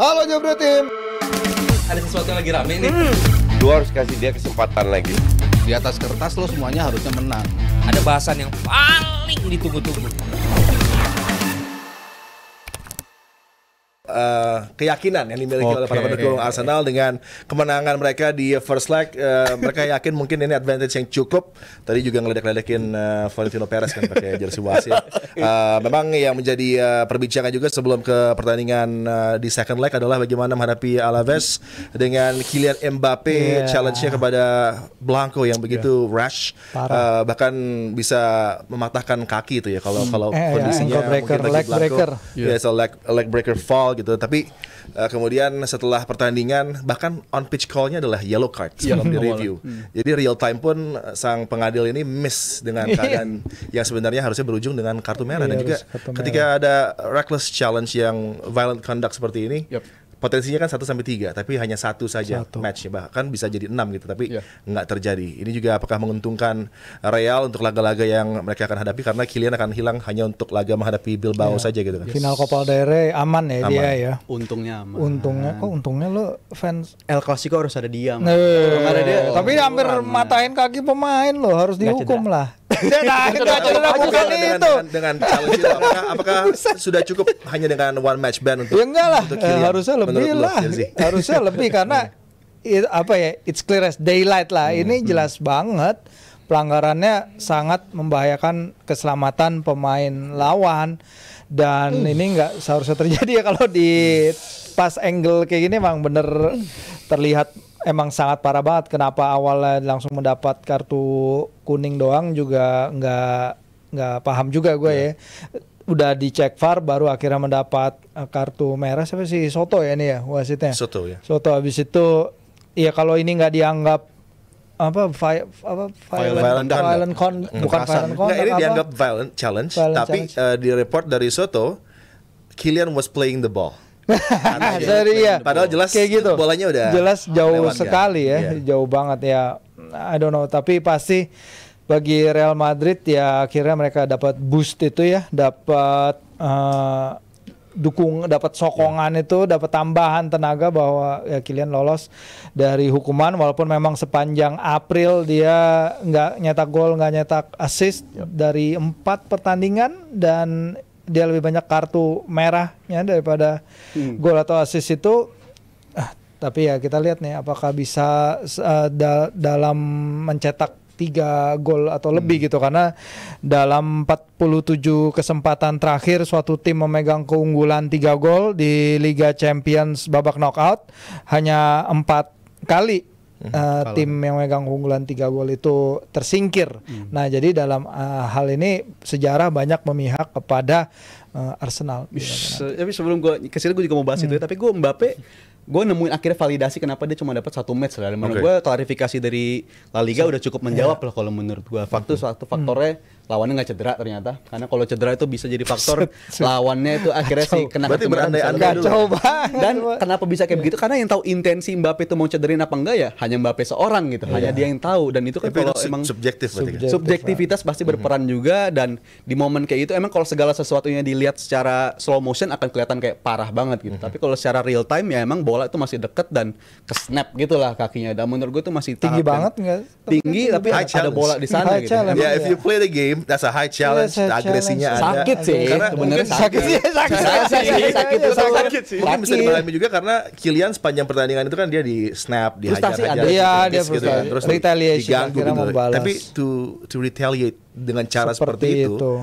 Halo Jabro Tim. Ada sesuatu yang lagi rame nih. Lu harus kasih dia kesempatan lagi. Di atas kertas lo semuanya harusnya menang. Ada bahasan yang paling ditunggu-tunggu. Keyakinan yang dimiliki oleh para pendukung Arsenal dengan kemenangan mereka di first leg. Mereka yakin mungkin ini advantage yang cukup. Tadi juga ngeledek-ledekin Florentino Perez kan pakai jersey wasit. Memang yang menjadi perbincangan juga sebelum ke pertandingan di second leg adalah bagaimana menghadapi Alaves dengan Kylian Mbappe. Challenge-nya kepada Blanco yang begitu rash, bahkan bisa mematahkan kaki itu ya kalau kondisinya mungkin bagi Blanco leg breaker fall gitu. Tapi kemudian setelah pertandingan bahkan on pitch call-nya adalah yellow card sebelum di review. Jadi real time pun sang pengadil ini miss dengan keadaan yang sebenarnya harusnya berujung dengan kartu merah. Dan juga ketika ada reckless challenge yang violent conduct seperti ini, potensinya kan 1-3, tapi hanya satu saja matchnya, bahkan bisa jadi 6 gitu, tapi nggak terjadi. Ini juga apakah menguntungkan Real untuk laga-laga yang mereka akan hadapi, karena Kylian akan hilang hanya untuk laga menghadapi Bilbao saja gitu kan. Final Copa del Rey aman ya dia ya. Untungnya aman. Untungnya lo fans El Clasico harus ada dia. Ada dia. Tapi hampir matahin kaki pemain lo, harus dihukum lah. Bukan itu. Dengan challenge itu, apakah sudah cukup hanya dengan one match ban untuk? Ya enggak lah, Kylian, harusnya lebih lah. Harusnya lebih karena it's clear as daylight lah. Ini jelas banget pelanggarannya sangat membahayakan keselamatan pemain lawan, dan ini nggak seharusnya terjadi ya. Kalau di pas angle kayak gini emang bener terlihat emang sangat parah banget. Kenapa awalnya langsung mendapat kartu kuning doang juga nggak paham juga gue ya. Udah dicek VAR baru akhirnya mendapat kartu merah. Siapa sih? Soto ya ini ya wasitnya. Soto ya. Soto habis itu ya kalau ini nggak dianggap violent conduct. Ini dianggap violent challenge, tapi di report dari Soto, Kylian was playing the ball. Padahal jelas kayak gitu. Bolanya udah jelas jauh lewat, sekali ya, jauh banget ya. I don't know, tapi pasti bagi Real Madrid ya akhirnya mereka dapat boost itu ya, dapat dapat sokongan itu, dapat tambahan tenaga bahwa ya Kylian lolos dari hukuman, walaupun memang sepanjang April dia nggak nyetak gol, nggak nyetak assist dari 4 pertandingan, dan dia lebih banyak kartu merahnya daripada gol atau assist itu. Tapi ya kita lihat nih apakah bisa dalam mencetak 3 gol atau lebih gitu, karena dalam 47 kesempatan terakhir suatu tim memegang keunggulan 3 gol di Liga Champions babak knockout, hanya 4 kali tim yang megang keunggulan 3 gol itu tersingkir. Nah jadi dalam hal ini sejarah banyak memihak kepada Arsenal. Tapi sebelum gue kesini gue juga mau bahas itu ya. Tapi gue Mbappe, gue nemuin akhirnya validasi kenapa dia cuma dapat 1 match lah. Menurut gue klarifikasi dari La Liga udah cukup menjawab lah kalau menurut gue. Faktornya lawannya nggak cedera ternyata. Karena kalau cedera itu bisa jadi faktor lawannya itu akhirnya sih kena berandai-andai dulu. Dan kenapa bisa kayak begitu? Karena yang tahu intensi Mbappe itu mau cederin apa enggak ya hanya Mbappe seorang gitu. Hanya dia yang tahu, dan itu kan kalau emang subjektivitas pasti berperan juga. Dan di momen kayak itu emang kalau segala sesuatunya dilihat secara slow motion akan kelihatan kayak parah banget gitu. Tapi kalau secara real time ya emang bola itu masih deket dan ke snap gitulah kakinya. Dan menurut gue itu masih tinggi banget nggak? Tinggi tapi ada bola di sana gitu. Ya if you play the game, that's a high challenge. Agresinya ada. Sakit sih. Sebenarnya sakit sih. Mungkin bisa dipahami juga karena Kylian sepanjang pertandingan itu kan dia di snap, dihajar-hajar. Iya, dia gitu kan. Terus diganggu gitu. Tapi to retaliate dengan cara seperti itu.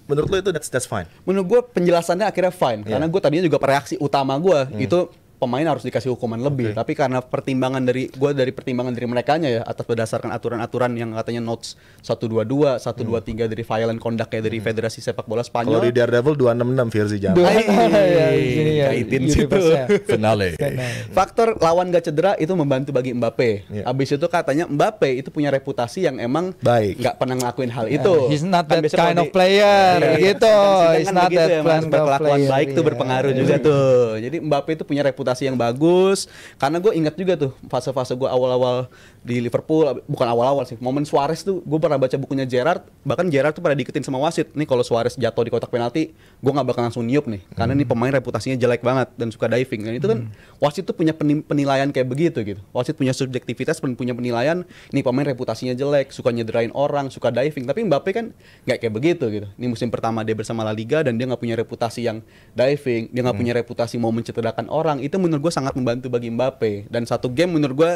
Menurut lo itu that's fine? Menurut gue penjelasannya akhirnya fine. Karena gue tadinya juga reaksi utama gue itu pemain harus dikasih hukuman lebih, tapi karena pertimbangan dari merekanya ya, atas berdasarkan aturan-aturan yang katanya notes 122, 123 dari violent conduct kayak dari Federasi Sepak Bola Spanyol. Kalau di Daredevil 266 versi jam. Kaitin situ. Finale. Faktor lawan gak cedera itu membantu bagi Mbappe. Abis itu katanya Mbappe itu punya reputasi yang emang gak pernah ngelakuin hal itu. He's not that kind of player gitu. He's not that kind of player. Berkelakuan baik tuh berpengaruh juga tuh. Jadi Mbappe itu punya reputasi reputasi yang bagus. Karena gue ingat juga tuh fase-fase gue awal-awal di Liverpool, bukan awal-awal sih, momen Suarez tuh gue pernah baca bukunya Gerrard, bahkan Gerrard tuh pernah diiketin sama wasit, nih kalau Suarez jatuh di kotak penalti, gue nggak bakal langsung niup nih, karena nih pemain reputasinya jelek banget dan suka diving. Dan itu kan wasit tuh punya penilaian kayak begitu gitu. Wasit punya subjektivitas, punya penilaian, nih pemain reputasinya jelek, suka nyederain orang, suka diving. Tapi Mbappe kan nggak kayak begitu gitu. Ini musim pertama dia bersama La Liga dan dia nggak punya reputasi yang diving, dia nggak punya reputasi mau mencederakan orang. Itu menurut gue sangat membantu bagi Mbappe. Dan satu game menurut gue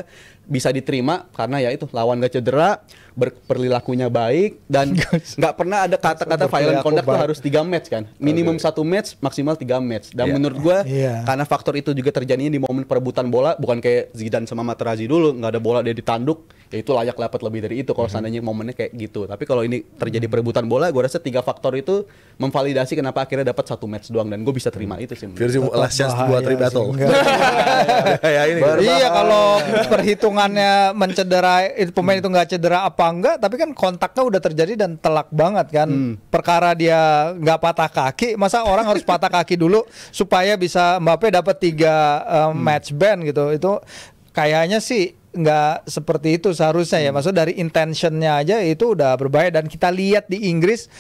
bisa diterima karena ya itu lawan gak cedera, perilakunya baik dan nggak pernah ada kata-kata violent conduct tuh harus 3 match kan, minimum 1 match, maksimal 3 match. Dan menurut gue karena faktor itu juga terjadinya di momen perebutan bola, bukan kayak Zidane sama Materazzi dulu, nggak ada bola dia ditanduk, ya itu layak dapat lebih dari itu kalau seandainya momennya kayak gitu. Tapi kalau ini terjadi perebutan bola, gue rasa 3 faktor itu memvalidasi kenapa akhirnya dapat 1 match doang, dan gue bisa terima itu sih. Virzi last chance buat rebattle. Iya, kalau perhitungannya mencederai pemain itu nggak cedera apa enggak, tapi kan kontaknya udah terjadi dan telak banget kan. Perkara dia nggak patah kaki, masa orang harus patah kaki dulu supaya bisa Mbappe dapat 3 match ban gitu. Itu kayaknya sih nggak seperti itu seharusnya ya. Maksud dari intentionnya aja itu udah berbahaya. Dan kita lihat di Inggris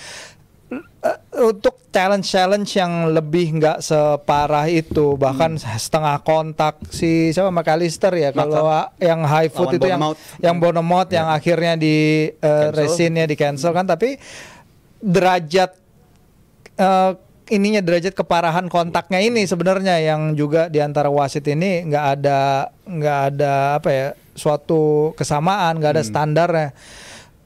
untuk challenge yang lebih nggak separah itu, bahkan setengah kontak si siapa McAllister ya, kalau yang high foot itu yang Bournemouth yang akhirnya di resinnya di cancel kan. Tapi derajat derajat keparahan kontaknya ini sebenarnya yang juga diantara wasit ini nggak ada apa ya, suatu kesamaan, nggak ada standarnya.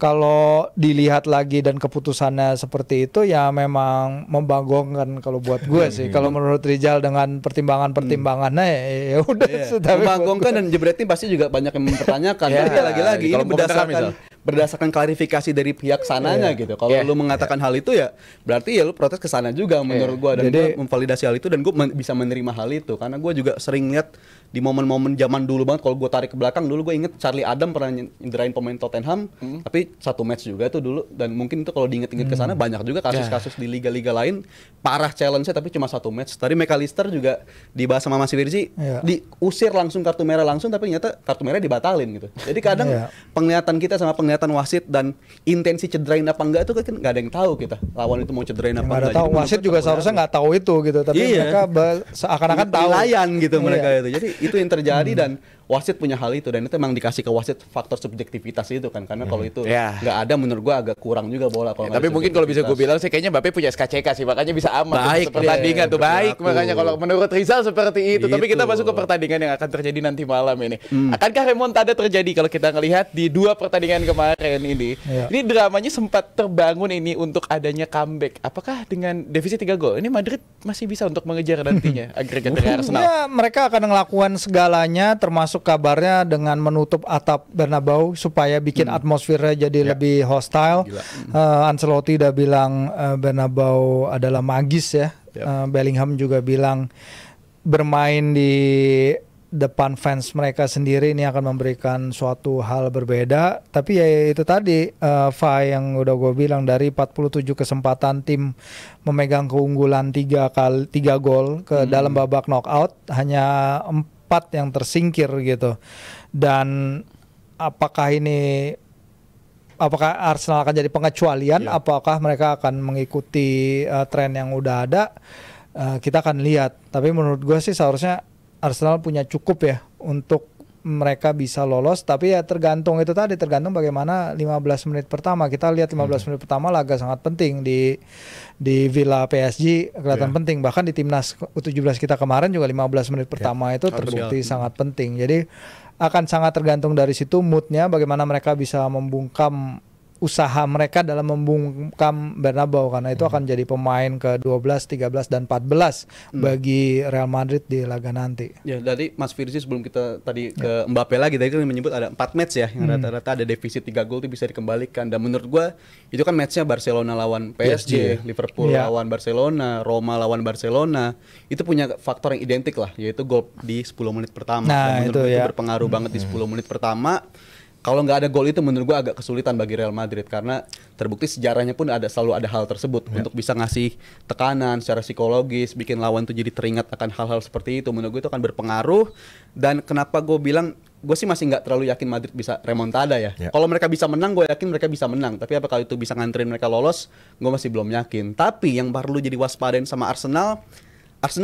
Kalau dilihat lagi dan keputusannya seperti itu ya memang membagongkan kalau buat gue sih. Kalau menurut Rizal dengan pertimbangannya ya udah. Membagongkan dan jebretnya pasti juga banyak yang mempertanyakan. Tapi lagi-lagi ini berdasarkan klarifikasi dari pihak sananya gitu. Kalau lu mengatakan hal itu ya berarti ya lu protes ke sana juga menurut gue. Dan gue memvalidasi hal itu dan gue bisa menerima hal itu. Karena gue juga sering lihat di momen-momen zaman dulu banget, kalau gue tarik ke belakang dulu gue inget Charlie Adam pernah nyederain pemain Tottenham, tapi 1 match juga tuh dulu. Dan mungkin itu kalau diinget-inget ke sana banyak juga kasus-kasus di liga-liga lain parah challenge-nya tapi cuma 1 match. Tadi McAllister juga dibahas sama Mas Virzi, diusir langsung kartu merah langsung, tapi ternyata kartu merah dibatalin gitu. Jadi kadang penglihatan kita sama penglihatan wasit dan intensi cederain apa enggak itu kan nggak ada yang tahu kita lawan itu mau cederain apa enggak. Tahu wasit juga seharusnya nggak tahu itu gitu, tapi mereka seakan-akan tahu penilaian gitu mereka itu. Jadi itu yang terjadi dan wasit punya hal itu, dan itu memang dikasih ke wasit faktor subjektivitas itu kan, karena kalau itu nggak ada menurut gua agak kurang juga bola kalau tapi mungkin kalau bisa gue bilang sih kayaknya Mbappe punya SKCK sih, makanya bisa aman baik pertandingan tuh baik, makanya kalau menurut Rizal seperti itu. Tapi kita masuk ke pertandingan yang akan terjadi nanti malam ini. Akankah remontada terjadi kalau kita ngelihat di 2 pertandingan kemarin ini? Ini dramanya sempat terbangun ini untuk adanya comeback. Apakah dengan defisit 3 gol ini Madrid masih bisa untuk mengejar nantinya agregat dari Arsenal? Ya, mereka akan melakukan segalanya, termasuk kabarnya dengan menutup atap Bernabeu supaya bikin atmosfernya jadi lebih hostile. Ancelotti udah bilang Bernabeu adalah magis ya. Bellingham juga bilang bermain di depan fans mereka sendiri ini akan memberikan suatu hal berbeda. Tapi ya itu tadi yang udah gue bilang, dari 47 kesempatan tim memegang keunggulan 3 gol ke dalam babak knockout, hanya 4 yang tersingkir gitu. Dan apakah Arsenal akan jadi pengecualian? Apakah mereka akan mengikuti tren yang udah ada? Kita akan lihat. Tapi menurut gue sih seharusnya Arsenal punya cukup ya untuk mereka bisa lolos. Tapi ya tergantung bagaimana 15 menit pertama. Kita lihat 15 menit pertama laga sangat penting di Villa PSG, kelihatan penting. Bahkan di timnas U17 kita kemarin juga 15 menit pertama itu terbukti sangat penting. Jadi akan sangat tergantung dari situ moodnya, bagaimana mereka bisa membungkam usaha mereka dalam membungkam Bernabeu, karena itu akan jadi pemain ke-12, 13 dan 14 bagi Real Madrid di laga nanti. Ya, dari Mas Virzi sebelum kita tadi ke Mbappe lagi, tadi kan menyebut ada 4 match ya yang rata-rata ada defisit 3 gol itu bisa dikembalikan. Dan menurut gua itu kan matchnya Barcelona lawan PSG, Liverpool lawan Barcelona, Roma lawan Barcelona. Itu punya faktor yang identik lah, yaitu gol di 10 menit pertama. Nah, menurut itu berpengaruh banget di 10 menit pertama. kalau nggak ada gol itu menurut gue agak kesulitan bagi Real Madrid karena terbukti sejarahnya pun selalu ada hal tersebut untuk bisa ngasih tekanan secara psikologis, bikin lawan tuh jadi teringat akan hal-hal seperti itu. Menurut gue itu akan berpengaruh. Dan kenapa gue bilang gue sih masih nggak terlalu yakin Madrid bisa remontada ya. Kalau mereka bisa menang, gue yakin mereka bisa menang. Tapi apakah itu bisa nganterin mereka lolos, gue masih belum yakin. Tapi yang perlu jadi waspadain sama Arsenal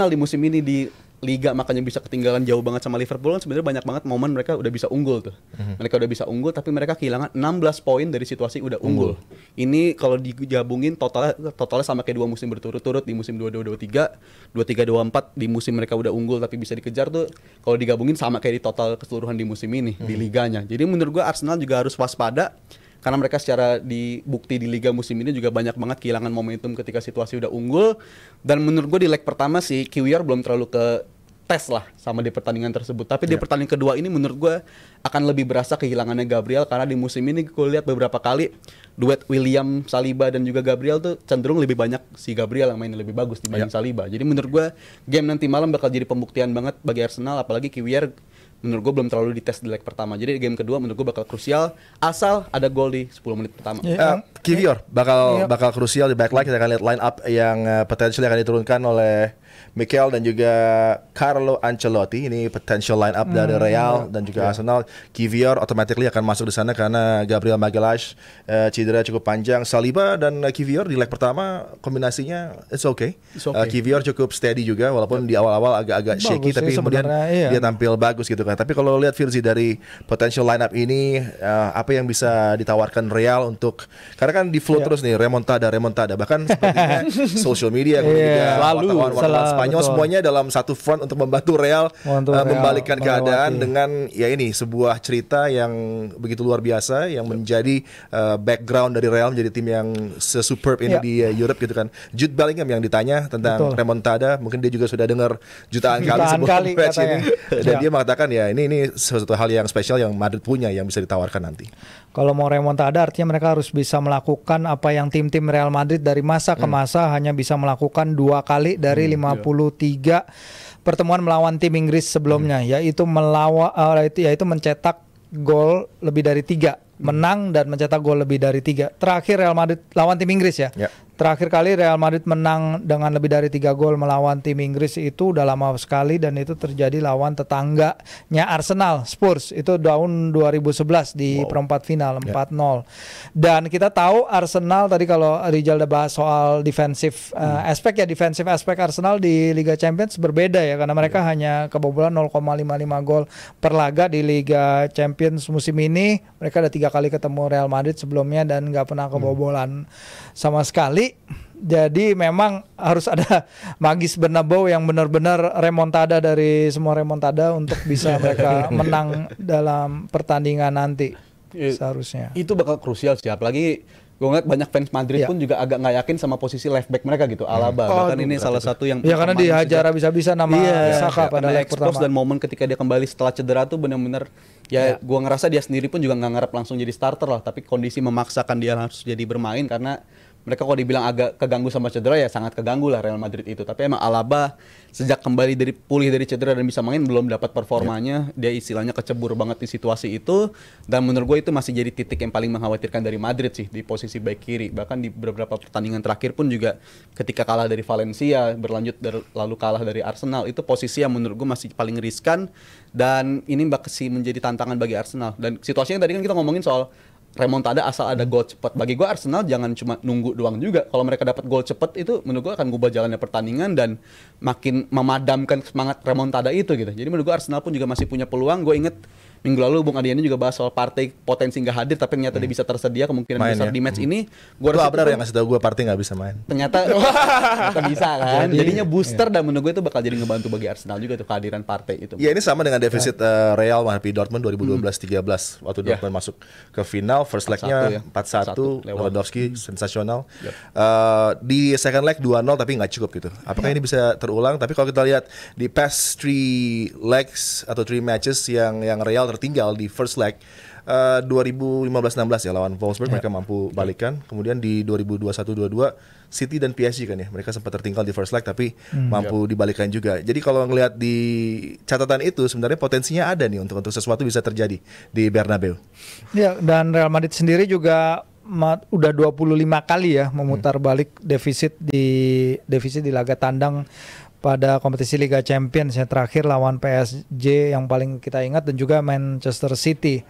di musim ini di Liga makanya bisa ketinggalan jauh banget sama Liverpool kan sebenarnya banyak banget momen mereka udah bisa unggul tuh. Mereka udah bisa unggul tapi mereka kehilangan 16 poin dari situasi udah unggul. Ini kalau digabungin totalnya sama kayak 2 musim berturut-turut di musim 22-23, 23-24 di musim mereka udah unggul tapi bisa dikejar tuh kalau digabungin sama kayak di total keseluruhan di musim ini di liganya. Jadi menurut gua Arsenal juga harus waspada karena mereka secara dibukti di Liga musim ini juga banyak banget kehilangan momentum ketika situasi udah unggul. Dan menurut gue di leg pertama sih QWR belum terlalu ke tes lah sama di pertandingan tersebut. Tapi di pertandingan kedua ini menurut gue akan lebih berasa kehilangannya Gabriel. Karena di musim ini gue lihat beberapa kali duet William, Saliba dan juga Gabriel tuh cenderung lebih banyak si Gabriel yang mainnya lebih bagus dibanding Saliba. Jadi menurut gue game nanti malam bakal jadi pembuktian banget bagi Arsenal. Apalagi QWR menurut gue belum terlalu dites di leg pertama. Jadi game kedua menurut gue bakal krusial asal ada gol di 10 menit pertama. QWR bakal krusial di backline. Kita akan lihat line up yang potensial akan diturunkan oleh Mikel dan juga Carlo Ancelotti. Ini potential line up dari Real dan juga Arsenal. QWR automatically akan masuk di sana karena Gabriel Magalhaes cedera cukup panjang. Saliba dan QWR di leg pertama kombinasinya it's okay. QWR cukup steady juga walaupun di awal-awal agak-agak shaky tapi kemudian dia tampil bagus gitu kan. Tapi kalau lihat Firzi dari potential line up ini apa yang bisa ditawarkan Real untuk karena kan di flow terus nih remontada bahkan sepertinya social media kemudian wartawan Spanyol semuanya dalam satu front untuk membantu Real membalikkan keadaan dengan ya ini sebuah cerita yang begitu luar biasa yang menjadi background dari Real menjadi tim yang se-superb ini di Europe gitu kan. Jude Bellingham yang ditanya tentang remontada, mungkin dia juga sudah dengar jutaan kali sebelum match ini dan dia mengatakan ya ini sesuatu hal yang spesial yang Madrid punya yang bisa ditawarkan nanti. Kalau mau remontada artinya mereka harus bisa melakukan apa yang tim-tim Real Madrid dari masa ke masa hanya bisa melakukan 2 kali dari 53 pertemuan melawan tim Inggris sebelumnya, yaitu mencetak gol lebih dari 3, menang dan mencetak gol lebih dari 3. Terakhir Real Madrid lawan tim Inggris ya. Terakhir kali Real Madrid menang dengan lebih dari 3 gol melawan tim Inggris itu udah lama sekali dan itu terjadi lawan tetangganya Arsenal, Spurs. Itu tahun 2011 di perempat final 4-0. Dan kita tahu Arsenal tadi kalau Rizal udah bahas soal defensive aspek defensive aspek Arsenal di Liga Champions berbeda ya karena mereka hanya kebobolan 0,55 gol per laga di Liga Champions musim ini. Mereka ada 3 kali ketemu Real Madrid sebelumnya dan nggak pernah kebobolan sama sekali. Jadi memang harus ada magis Bernabeu yang benar-benar remontada dari semua remontada untuk bisa mereka menang dalam pertandingan nanti seharusnya. Itu bakal krusial sih, apalagi gue ngeliat banyak fans Madrid pun juga agak nggak yakin sama posisi left back mereka gitu, Alaba. Bahkan ini salah satu yang karena dihajar habis-habisan nama Saka pada leg pertama. Dan momen ketika dia kembali setelah cedera tuh benar-benar gue ngerasa dia sendiri pun juga nggak ngarep langsung jadi starter lah, tapi kondisi memaksakan dia harus jadi bermain karena mereka kalau dibilang agak keganggu sama cedera ya sangat keganggu lah Real Madrid itu. Tapi emang Alaba sejak kembali pulih dari cedera dan bisa main belum dapat performanya. Dia istilahnya kecebur banget di situasi itu. Dan menurut gue itu masih jadi titik yang paling mengkhawatirkan dari Madrid sih di posisi back kiri. Bahkan di beberapa pertandingan terakhir pun juga ketika kalah dari Valencia berlanjut lalu kalah dari Arsenal, itu posisi yang menurut gue masih paling riskan. Dan ini masih menjadi tantangan bagi Arsenal. Dan situasinya tadi kan kita ngomongin soal remontada asal ada gol cepat. Bagi gue Arsenal jangan cuma nunggu doang juga. Kalau mereka dapat gol cepat itu menurut gue akan ngubah jalannya pertandingan dan makin memadamkan semangat remontada itu gitu. Jadi menurut gue Arsenal pun juga masih punya peluang. Gue inget minggu lalu Bung Adiani juga bahas soal Partey potensi nggak hadir tapi ternyata dia bisa tersedia kemungkinan main besar di match ini. Gue Abrar yang ngasih tau gue Partey nggak bisa main. Ternyata bisa kan. Jadinya booster dan menurut gue itu bakal jadi ngebantu bagi Arsenal juga tuh kehadiran Partey itu. Ya ini sama dengan defisit Real menghadapi Dortmund 2012-13 waktu Dortmund masuk ke final. First leg-nya 4-1 Lewandowski sensasional. Di second leg 2-0 tapi nggak cukup gitu. Apakah ini bisa terulang? Tapi kalau kita lihat di past 3 legs atau 3 matches yang Real tertinggal di first leg 2015-16 ya lawan Wolfsburg mereka mampu balikan. Kemudian di 2021-22 City dan PSG kan ya, mereka sempat tertinggal di first leg tapi mampu dibalikan juga. Jadi kalau ngelihat di catatan itu sebenarnya potensinya ada nih untuk sesuatu bisa terjadi di Bernabeu. Ya, dan Real Madrid sendiri juga udah 25 kali ya memutar balik defisit di laga tandang pada kompetisi Liga Champions yang terakhir lawan PSG yang paling kita ingat dan juga Manchester City.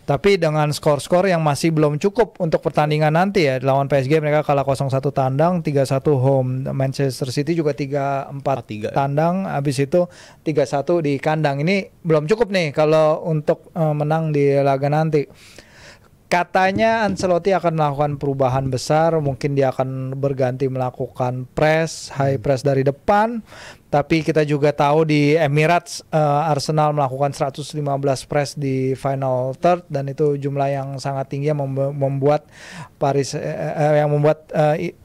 Tapi dengan skor-skor yang masih belum cukup untuk pertandingan nanti ya. Lawan PSG mereka kalah 0-1 tandang, 3-1 home. Manchester City juga 3-4 tandang, habis itu 3-1 di kandang. Ini belum cukup nih kalau untuk menang di laga nanti. Katanya Ancelotti akan melakukan perubahan besar, mungkin dia akan berganti melakukan high press dari depan. Tapi kita juga tahu di Emirates Arsenal melakukan 115 press di final third dan itu jumlah yang sangat tinggi yang membuat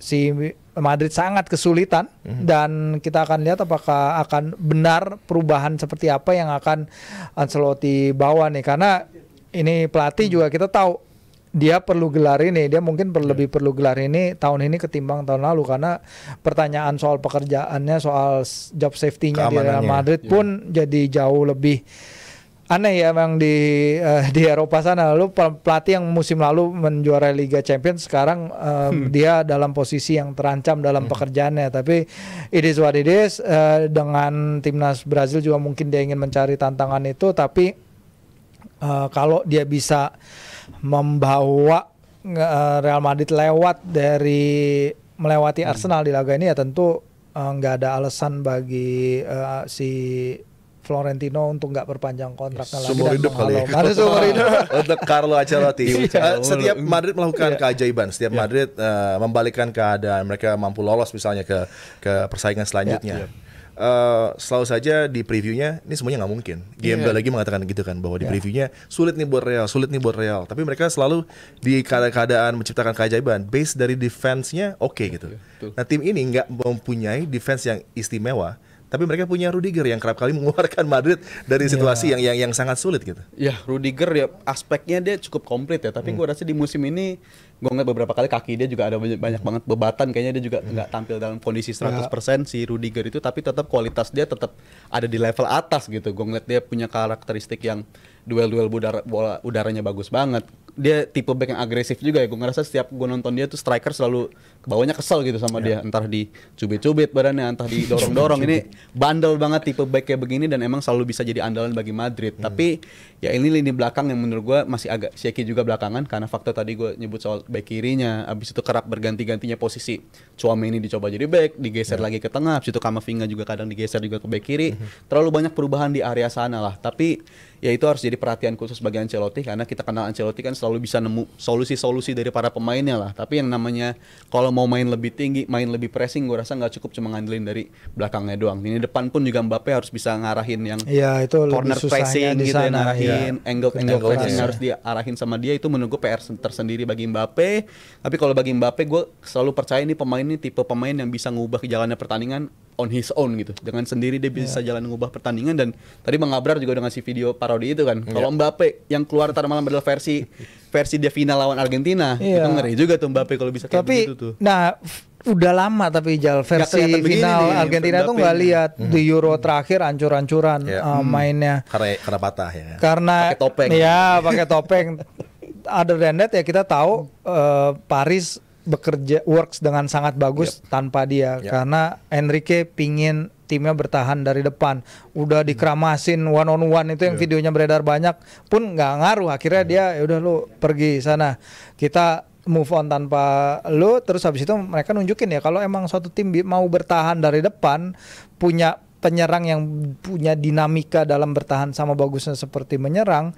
si Madrid sangat kesulitan dan kita akan lihat apakah akan benar perubahan seperti apa yang akan Ancelotti bawa nih, karena ini pelatih juga kita tahu dia perlu gelar ini, dia mungkin lebih perlu gelar ini tahun ini ketimbang tahun lalu karena pertanyaan soal pekerjaannya, soal job safety-nya di Real Madrid pun jadi jauh lebih aneh ya yang di Eropa sana. Lalu pelatih yang musim lalu menjuarai Liga Champions sekarang dia dalam posisi yang terancam dalam pekerjaannya. Tapi it is what it is. Dengan timnas Brazil juga mungkin dia ingin mencari tantangan itu, tapi kalau dia bisa membawa Real Madrid melewati Arsenal di laga ini ya tentu nggak ada alasan bagi si Florentino untuk nggak perpanjang kontraknya lagi dan menghalau untuk Carlo Ancelotti. Setiap Madrid melakukan keajaiban, setiap Madrid membalikkan keadaan, mereka mampu lolos misalnya ke persaingan selanjutnya. Selalu saja di previewnya ini semuanya nggak mungkin. GMB lagi mengatakan gitu kan bahwa di previewnya sulit nih buat Real. Tapi mereka selalu di keadaan menciptakan keajaiban. Base dari defense-nya oke gitu. Nah tim ini nggak mempunyai defense yang istimewa. Tapi mereka punya Rudiger yang kerap kali mengeluarkan Madrid dari situasi yang sangat sulit gitu. Ya, Rudiger ya aspeknya dia cukup komplit ya. Tapi gue rasa di musim ini gue ngeliat beberapa kali kaki dia juga ada banyak banget bebatan. Kayaknya dia juga nggak tampil dalam kondisi 100% si Rudiger itu. Tapi tetap kualitas dia tetap ada di level atas gitu. Gue ngeliat dia punya karakteristik yang duel-duel bola udaranya bagus banget. Dia tipe back yang agresif juga ya. Gue ngerasa setiap gue nonton dia tuh striker selalu kebawahnya kesel gitu sama dia. Entah dicubit-cubit badannya, entah didorong-dorong. Ini bandel banget tipe back kayak begini dan emang selalu bisa jadi andalan bagi Madrid. Tapi ya ini lini belakang yang menurut gue masih agak shaky juga belakangan karena faktor tadi gue nyebut soal back kirinya. Abis itu kerap berganti-gantinya posisi. Tchouaméni dicoba jadi back, digeser lagi ke tengah. Abis itu Camavinga juga kadang digeser juga ke back kiri. Terlalu banyak perubahan di area sana lah. Tapi ya itu harus jadi perhatian khusus bagi Ancelotti karena kita kenal Ancelotti kan selalu bisa nemu solusi-solusi dari para pemainnya lah. Tapi yang namanya kalau mau main lebih tinggi, main lebih pressing, gue rasa nggak cukup cuma ngandelin dari belakangnya doang. Ini depan pun juga Mbappe harus bisa ngarahin yang itu corner pressing gitu, ngarahin angle pressing sana. Harus diarahin sama dia. Itu menurut gue PR tersendiri bagi Mbappe. Tapi kalau bagi Mbappe gue selalu percaya ini pemain ini tipe pemain yang bisa ngubah jalannya pertandingan on his own gitu. Dengan sendiri dia bisa jalan ngubah pertandingan. Dan tadi Bang Abrar juga udah ngasih video parodi itu kan. Kalau Mbappe yang keluar ntar malam adalah versi dia final lawan Argentina, itu ngeri juga tuh Mbappe kalau bisa kayak begitu tuh. Nah, udah lama tapi versi final Argentina tuh nggak lihat di Euro terakhir ancur-ancuran mainnya. Karena patah ya. Karena pakai topeng. Ya, pakai topeng. Other than that ya kita tahu Paris works dengan sangat bagus tanpa dia karena Enrique pingin timnya bertahan dari depan. Udah dikeramasin one on one itu yang videonya beredar banyak pun nggak ngaruh. Akhirnya dia udah lu pergi sana. Kita move on tanpa lu. Terus habis itu mereka nunjukin ya kalau emang suatu tim mau bertahan dari depan, punya penyerang yang punya dinamika dalam bertahan sama bagusnya seperti menyerang.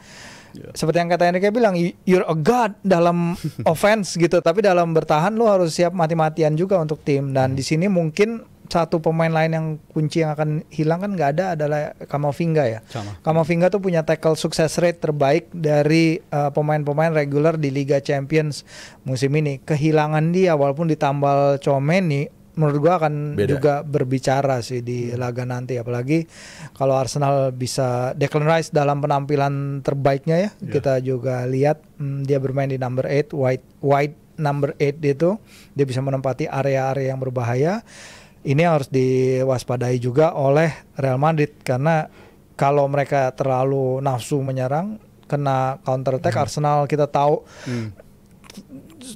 Seperti yang kata Enrique bilang, you're a god dalam offense gitu, tapi dalam bertahan lo harus siap mati-matian juga untuk tim. Dan di sini mungkin satu pemain lain yang kunci yang akan hilang kan nggak ada adalah Camavinga ya. Camavinga tuh punya tackle success rate terbaik dari pemain-pemain regular di Liga Champions musim ini. Kehilangan dia walaupun ditambal Tchouaméni menurut gua akan juga berbicara sih di laga nanti, apalagi kalau Arsenal bisa Declan Rice dalam penampilan terbaiknya ya. Kita juga lihat dia bermain di number 8 wide number 8 itu, dia bisa menempati area-area yang berbahaya. Ini harus diwaspadai juga oleh Real Madrid, karena kalau mereka terlalu nafsu menyerang, kena counter attack. Arsenal kita tahu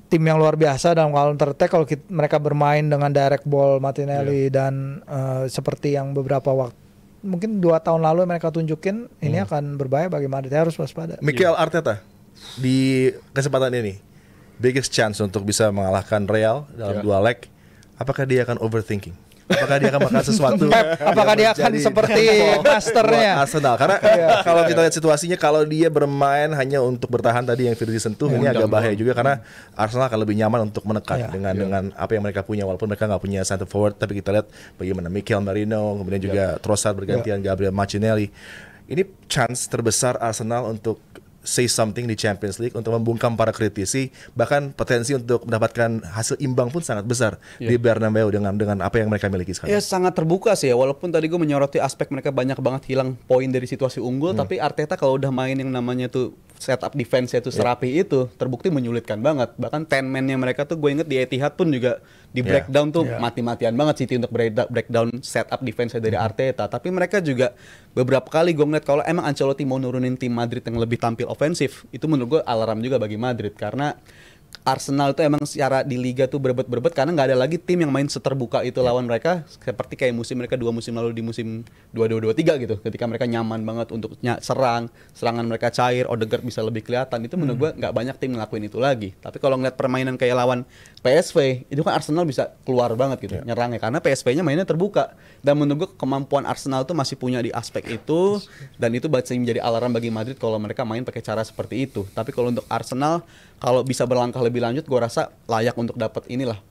tim yang luar biasa dalam counter attack. Kalau mereka bermain dengan direct ball Martinelli dan seperti yang beberapa waktu mungkin 2 tahun lalu mereka tunjukin, ini akan berbahaya bagi Madrid. Harus waspada. Mikel Arteta di kesempatan ini biggest chance untuk bisa mengalahkan Real dalam 2 leg. Apakah dia akan overthinking? Apakah dia akan makan sesuatu? Apakah dia akan seperti masternya Arsenal? Karena kalau kita lihat situasinya, kalau dia bermain hanya untuk bertahan tadi yang Firzi sentuh, ini agak bahaya juga, karena Arsenal akan lebih nyaman untuk menekan dengan apa yang mereka punya, walaupun mereka nggak punya center forward. Tapi kita lihat bagaimana Mikel Merino, kemudian juga Trossard bergantian, Gabriel Martinelli. Ini chance terbesar Arsenal untuk say something di Champions League, untuk membungkam para kritisi, bahkan potensi untuk mendapatkan hasil imbang pun sangat besar di Bernabeu dengan apa yang mereka miliki sekarang. Ya sangat terbuka sih ya, walaupun tadi gue menyoroti aspek mereka banyak banget hilang poin dari situasi unggul, tapi Arteta kalau udah main yang namanya tuh setup defense itu serapi itu, terbukti menyulitkan banget. Bahkan 10 man-nya mereka tuh, gue inget di Etihad pun juga di breakdown tuh mati-matian banget City untuk breakdown setup defense dari Arteta. Tapi mereka juga beberapa kali gue ngeliat kalau emang Ancelotti mau nurunin tim Madrid yang lebih tampil ofensif, itu menurut gue alarm juga bagi Madrid, karena Arsenal itu emang secara di liga tuh berebet-berebet karena nggak ada lagi tim yang main seterbuka itu lawan mereka, seperti kayak musim mereka 2 musim lalu di musim 22-23 gitu, ketika mereka nyaman banget untuk serangan mereka cair, Odegaard bisa lebih kelihatan. Itu menurut gua nggak banyak tim ngelakuin itu lagi. Tapi kalau ngeliat permainan kayak lawan PSV, itu kan Arsenal bisa keluar banget gitu nyerangnya, karena PSV-nya mainnya terbuka, dan menurut gua kemampuan Arsenal tuh masih punya di aspek itu, dan itu masih menjadi alarm bagi Madrid kalau mereka main pakai cara seperti itu. Tapi kalau untuk Arsenal, kalau bisa berlangkah lebih lanjut, gue rasa layak untuk dapat inilah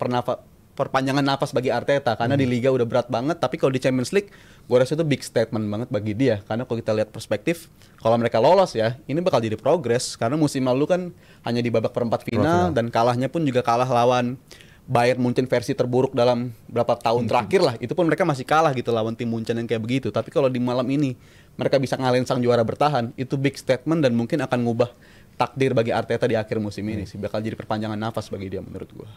perpanjangan nafas bagi Arteta, karena di Liga udah berat banget. Tapi kalau di Champions League, gue rasa itu big statement banget bagi dia, karena kalau kita lihat perspektif, kalau mereka lolos ya, ini bakal jadi progres, karena musim lalu kan hanya di babak perempat final, dan kalahnya pun juga kalah lawan Bayern Munchen versi terburuk dalam berapa tahun terakhir lah. Itu pun mereka masih kalah gitu lawan tim Munchen yang kayak begitu. Tapi kalau di malam ini mereka bisa ngalahin sang juara bertahan, itu big statement dan mungkin akan ngubah takdir bagi Arteta di akhir musim ini sih. Bakal jadi perpanjangan nafas bagi dia menurut gua.